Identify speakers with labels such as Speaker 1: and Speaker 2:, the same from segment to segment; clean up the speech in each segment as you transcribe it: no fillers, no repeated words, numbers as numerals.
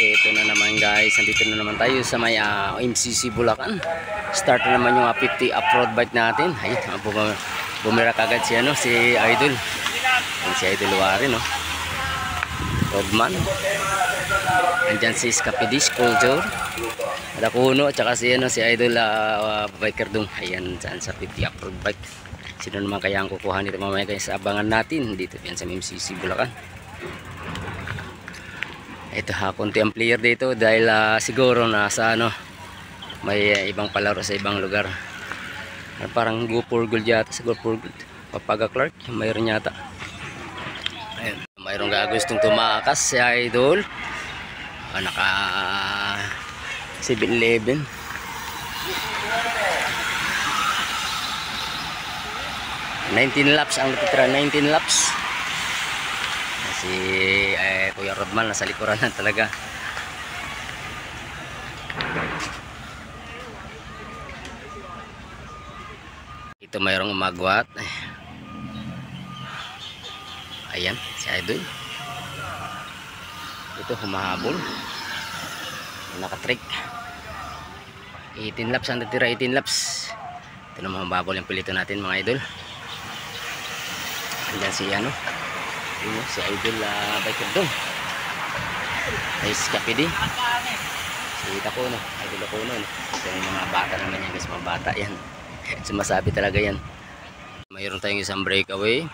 Speaker 1: Ito na naman guys, nandito na naman tayo sa may MCC Bulacan. Start na naman yung 50 off-road bike natin. Ayun, bumira kagad si Idol. Yan si Idol Warin, no. Rodman. Andyan si Scapidis Culture. Dakuno at saka si Idol Biker Dung. Ayan dyan sa 50 off-road bike. Sino naman kaya ang kukuha nito mamaya guys? Abangan natin dito yan sa MCC Bulacan. Ito konti ang player dito dahil siguro nasa may ibang palaro sa ibang lugar. Parang Go for Gold yata, sa Go for Gold. Papaga Clark, mayroon yata. Ayun, mayroong gustong tumakas si Idol. Naka 7-11. Laps ang natitira, 19 laps. Si Kuya Rodman nasa likuran na talaga. Ito mayroong umagwat. Ayan si Idol. Ito humahabol. Nakatrick. 18 laps ang natira, 18 laps. Ito naman humabol yung pilito natin mga idol. Ayan si si Idol Biker Dung. Ay Scapidi. Si Dakuno, Idol Dakuno. Ito yung mga bata naman yan guys, mga bata yan. Sumasabi talaga yan. Mayroon tayong isang breakaway.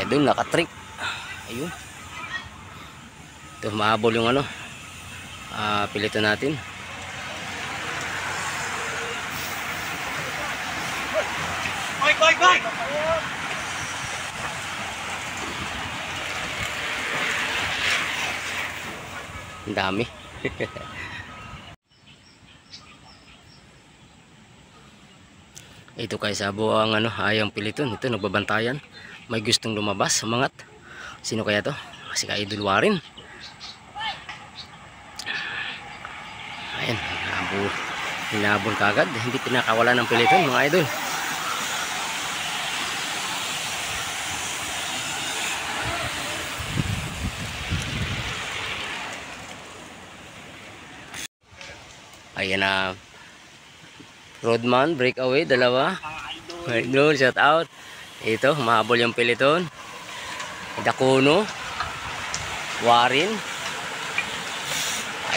Speaker 1: Idol nakatrick. Ayun. Ito mahabol yung pilito natin. Boy! Ang dami. Ito kay Sabo ang ayang piliton. Ito nagbabantayan. May gustong lumabas, sumangat. Sino kaya to? Si Idol Warin. Ayan, hinabol kagad. Hindi pinakawala ng piliton mga idol. Ayan na. Rodman, breakaway, dalawa. Idol, shout out. Ito, mahabol yung piliton. Dakuno. Warin.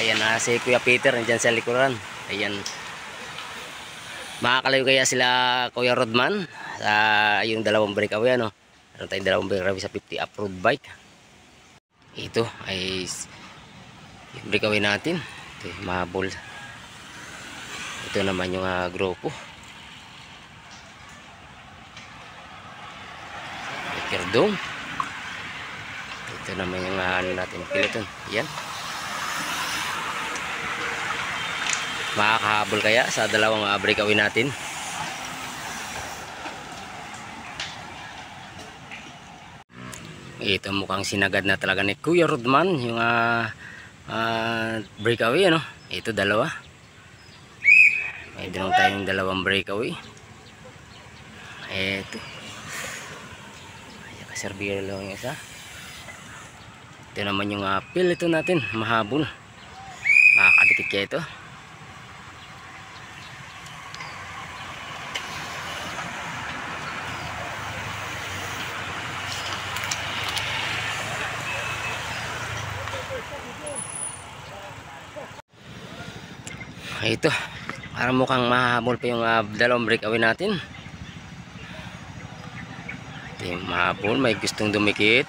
Speaker 1: Ayan na si Kuya Peter, nandyan sa likuran. Ayan. Makakalayo kaya sila Kuya Rodman sa yung dalawang breakaway, Meron tayong dalawang breakaway sa 50 off-road bike. Ito ay yung breakaway natin. Ito, mahabol. Ito naman yung grupo. Biker Dung. Ito naman yung natin piliton. Yan. Makakahabol kaya sa dalawang breakaway natin. Ito mukhang sinagad na talaga ni Kuya Rodman yung breakaway, Ito dalawa. May dinong tayong dalawang breakaway. Ito. Ayan, kaserbiro lang yung isa. Ito naman yung pilito natin. Mahabol. Makakadikit kaya ito. Ito. Parang mukhang mahabol pa yung dalawang breakaway natin. Ito yung mahabol, may gustong dumikit.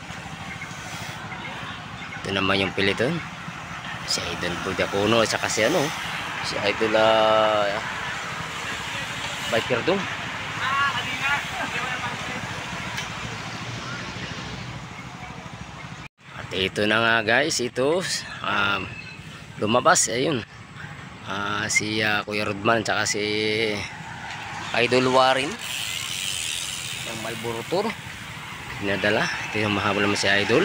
Speaker 1: Ito naman yung piliton. Si Idol Dakuno at saka si Idol Biker Dung. At ito na nga guys, ito lumabas, ayun. Si Kuya Rodman tsaka si Idol Warin ng Marlboro Tour pinadala. Ito yung mahabol naman si Idol.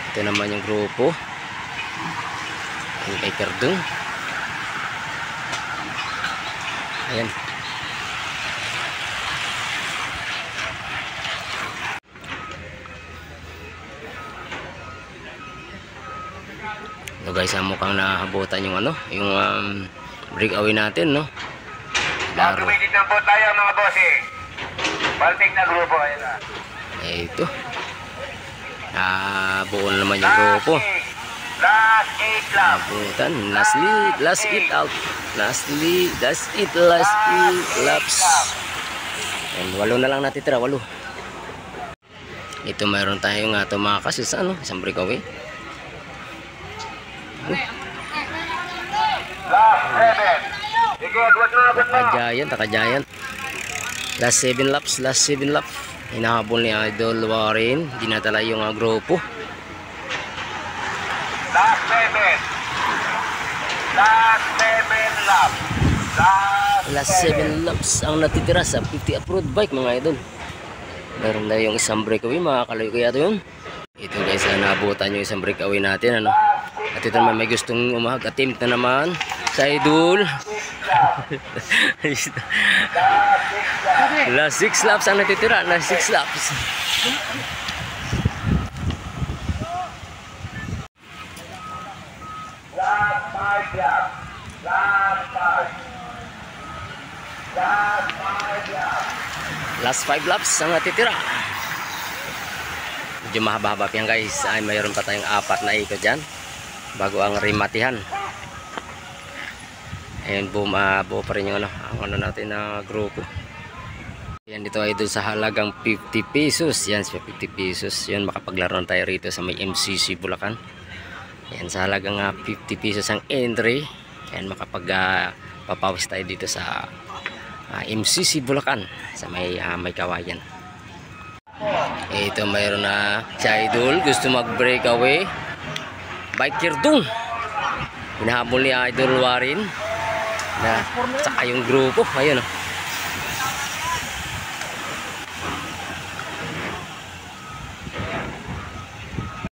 Speaker 1: Ito naman yung grupo yung Biker Dung. Ayan. Ito guys, mukhang nahabutan yung ano, yung breakaway natin, no? Laro.
Speaker 2: Tumigit na po tayo mga bossing. Baltic na grupo, ayun na.
Speaker 1: Ito. Buo na naman yung grupo.
Speaker 2: Last 8 laps.
Speaker 1: Nabutan. Last 8 out. Last 8 laps. And 8 na lang natitira, 8. Ito mayroon tayong tumakas sa ano, isang breakaway.
Speaker 2: Last 7. Sige, agwat na.
Speaker 1: Taka-giant. Last 7 laps. Hinahabol ni Idol Warren. Dinatala yung grupo.
Speaker 2: Last 7 laps.
Speaker 1: Last 7 laps ang natitira sa 50 off-road bike mga idol. Meron na yung isang breakaway, makakalayo kaya ito yun. Ito guys, nabutan yung isang breakaway natin, ano. At ito naman may gustong attempt na naman sa Idol. Last 6 laps ang natitira. Last 6 laps.
Speaker 2: Last 5 laps.
Speaker 1: Last 5 laps ang natitira. Medyo mahaba-haba yan guys. Ay mayroon pa tayong 4 na ikot dyan bago ang rematihan. Ayun, buo pa rin yung ang natin na grupo. Yan, dito ay doon sa halagang 50 pesos. Yan, sa 50 pesos. Yan, makapaglaro na tayo rito sa may MCC Bulacan. Yan, sa halagang 50 pesos ang entry. Yan, papawis tayo dito sa MCC Bulacan sa may Kawayan. Ito mayroon na si Idol, gusto mag breakaway. Biker dong. Hinahabol ni Idol Warren na saka yung grupo. Ayun,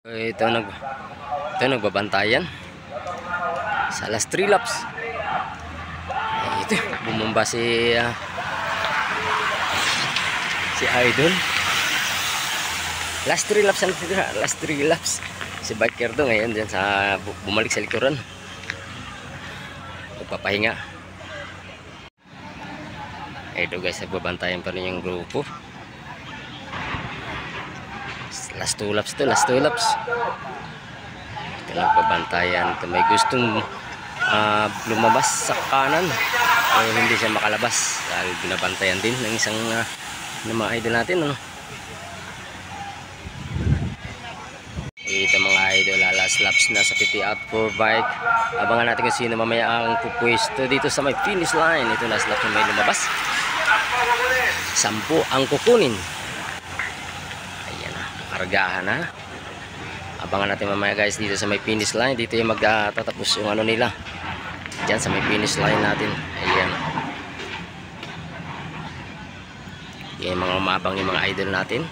Speaker 1: ito nagbabantayan sa last 3 laps. Ito bumamba si Idol. Last 3 laps ang natitira. Last 3 laps. Si Biker do ngayon dyan sa bumalik sa likuran. Magpapahinga. Ito guys, nagbabantayan pa rin yung grupo. Last 2 laps to. Last 2 laps. Ito nagbabantayan. Ito may gustong lumabas sa kanan. O hindi siya makalabas. Dahil binabantayan din ng isang na mga idol natin, ano. Ito mga idol, last laps na sa PT Outdoor Bike. Abangan natin kung sino mamaya ang pupwesto dito sa may finish line. Ito last lap na may lumabas. 10 ang kukunin. Ayan na, kargahan na. Abangan natin mamaya guys dito sa may finish line. Dito yung magtatapos yung ano nila. Diyan sa may finish line natin. Ayan. Yan mga umabang yung mga idol natin.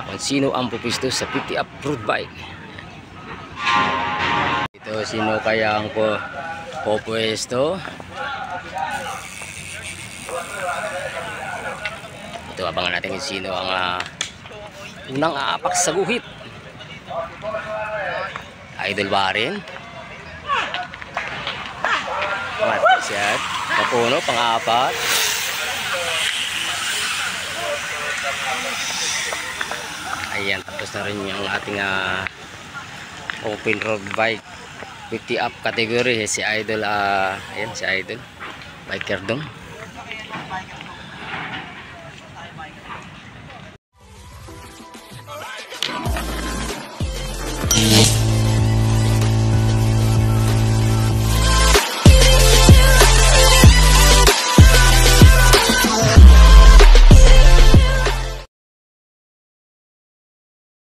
Speaker 1: Kung sino ang pupisto sa 50 off-road bike. Ito, sino kaya ang pupuesto? Ito, abangan natin kung sino ang unang aapak sa guhit. Idol Warren. Pangatlo siya. Kapuno, pang-apat. Ayan, tapos na rin yung ating open road bike 50 up category. Si Idol, ayan si Idol Biker dong.